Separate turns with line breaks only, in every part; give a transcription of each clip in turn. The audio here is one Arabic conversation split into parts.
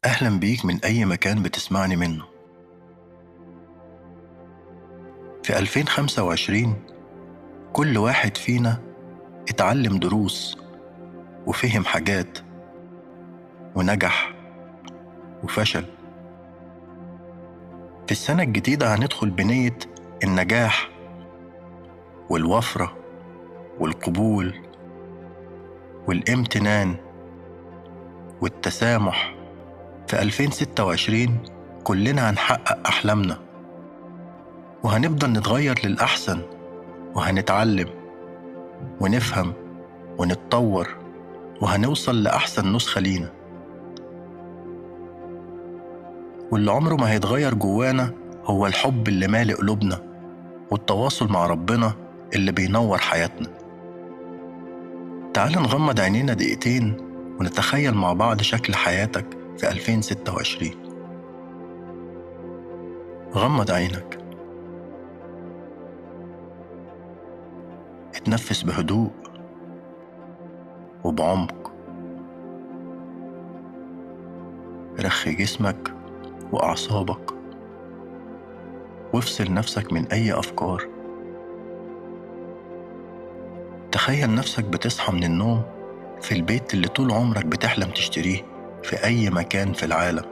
أهلا بيك من أي مكان بتسمعني منه. في 2025 كل واحد فينا اتعلم دروس وفهم حاجات ونجح وفشل. في السنة الجديدة هندخل بنية النجاح والوفرة والقبول والامتنان والتسامح. في 2026 كلنا هنحقق أحلامنا وهنفضل نتغير للأحسن، وهنتعلم ونفهم ونتطور وهنوصل لأحسن نسخة لينا. واللي عمره ما هيتغير جوانا هو الحب اللي مالي قلوبنا والتواصل مع ربنا اللي بينور حياتنا. تعال نغمض عينينا دقيقتين ونتخيل مع بعض شكل حياتك في 2026. غمض عينك، اتنفس بهدوء وبعمق، رخي جسمك وأعصابك وافصل نفسك من أي أفكار. تخيل نفسك بتصحى من النوم في البيت اللي طول عمرك بتحلم تشتريه في أي مكان في العالم.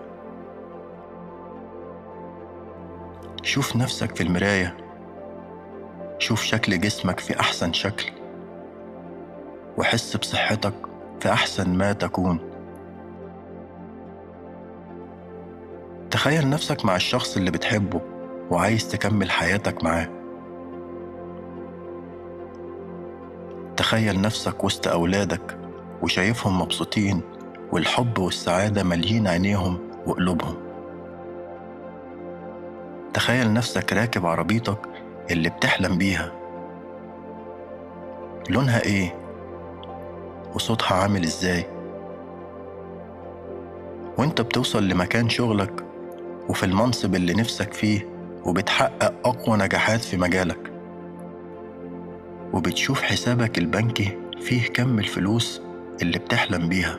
شوف نفسك في المراية، شوف شكل جسمك في أحسن شكل، وحس بصحتك في أحسن ما تكون. تخيل نفسك مع الشخص اللي بتحبه وعايز تكمل حياتك معاه. تخيل نفسك وسط أولادك وشايفهم مبسوطين والحب والسعادة مالين عينيهم وقلوبهم. تخيل نفسك راكب عربيتك اللي بتحلم بيها، لونها ايه وصوتها عامل ازاي، وانت بتوصل لمكان شغلك وفي المنصب اللي نفسك فيه وبتحقق أقوى نجاحات في مجالك، وبتشوف حسابك البنكي فيه كم الفلوس اللي بتحلم بيها.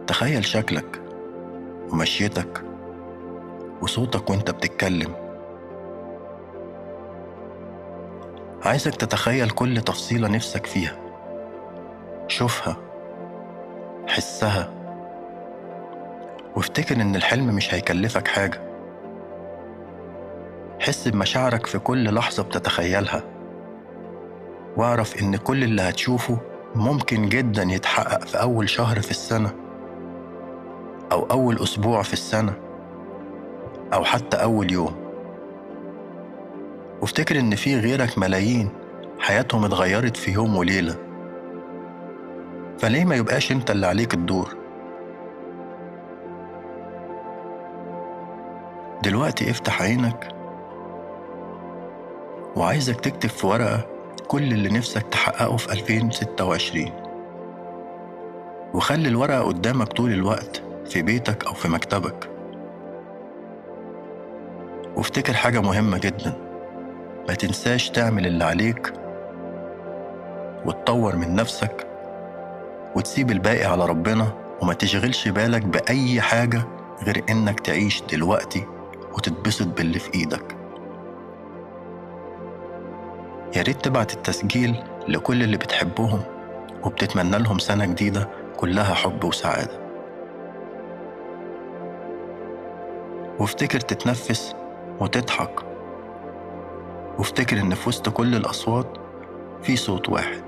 تخيل شكلك ومشيتك وصوتك وانت بتتكلم. عايزك تتخيل كل تفصيلة نفسك فيها، شوفها، حسها، وافتكر ان الحلم مش هيكلفك حاجة. حس بمشاعرك في كل لحظة بتتخيلها، واعرف ان كل اللي هتشوفه ممكن جدا يتحقق في أول شهر في السنة، أو أول أسبوع في السنة، أو حتى أول يوم. وافتكر إن في غيرك ملايين حياتهم اتغيرت في يوم وليلة، فليه ما يبقاش انت اللي عليك الدور؟ دلوقتي افتح عينك وعايزك تكتب في ورقة كل اللي نفسك تحققه في 2026، وخلي الورقة قدامك طول الوقت في بيتك أو في مكتبك. وافتكر حاجة مهمة جدا، ما تنساش تعمل اللي عليك وتطور من نفسك وتسيب الباقي على ربنا، وما تشغلش بالك بأي حاجة غير إنك تعيش دلوقتي وتتبسط باللي في إيدك. يا ريت تبعت التسجيل لكل اللي بتحبهم وبتتمنى لهم سنة جديدة كلها حب وسعادة. وافتكر تتنفس وتضحك، وافتكر إن في وسط كل الأصوات في صوت واحد،